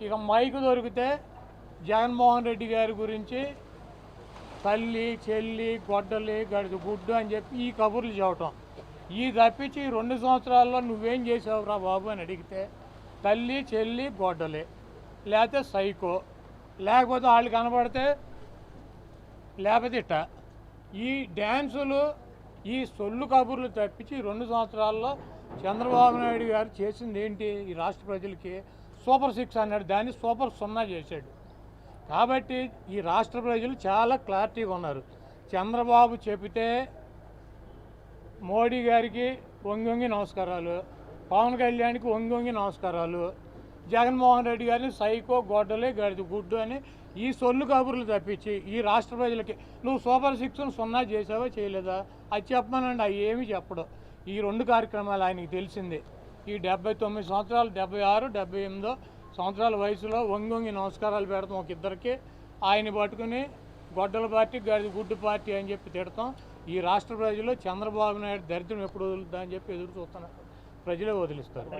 ఇక మైకు దొరికితే జగన్మోహన్ రెడ్డి గారి గురించి తల్లి చెల్లి గొడ్డలి గడిది గుడ్డు అని చెప్పి ఈ కబుర్లు చెప్పటం. ఈ తప్పించి 2 సంవత్సరాల్లో నువ్వేం చేసావురా బాబు అని అడిగితే తల్లి చెల్లి గొడ్డలి, లేకపోతే సైకో, లేకపోతే వాళ్ళు కనబడితే లేకపోతే ఇట్ట. ఈ డ్యాన్సులు ఈ సొల్లు కబుర్లు తప్పించి 2 సంవత్సరాల్లో చంద్రబాబు నాయుడు గారు చేసింది ఏంటి? ఈ రాష్ట్ర ప్రజలకి సూపర్ 6 అన్నాడు, దాన్ని సూపర్ 0 చేశాడు. కాబట్టి ఈ రాష్ట్ర ప్రజలు చాలా క్లారిటీగా ఉన్నారు. చంద్రబాబు చెబితే మోడీ గారికి వంగి నమస్కారాలు, పవన్ కళ్యాణ్కి వంగి నమస్కారాలు, జగన్మోహన్ రెడ్డి గారిని సైకో గొడ్డలే గడిది గుడ్డు అని ఈ సొల్లు కబుర్లు తప్పించి ఈ రాష్ట్ర ప్రజలకి నువ్వు సూపర్ 6ను 0 చేసావో చేయలేదా అది చెప్పమనండి. అవి ఏమీ చెప్పడం. ఈ 2 కార్యక్రమాలు ఆయనకి తెలిసిందే. ఈ 79 సంవత్సరాలు, 76, 78 సంవత్సరాల వయసులో వంగి నమస్కారాలు పెడతాం ఒక ఇద్దరికి, ఆయన పట్టుకుని గొడ్డల పార్టీ గడిది గుడ్డు పార్టీ అని చెప్పి తిడతాం. ఈ రాష్ట్ర ప్రజలు చంద్రబాబు నాయుడు దరిద్రం ఎప్పుడు వదులుతా అని చెప్పి ఎదురు చూస్తున్నారు. ప్రజలే వదిలిస్తారు.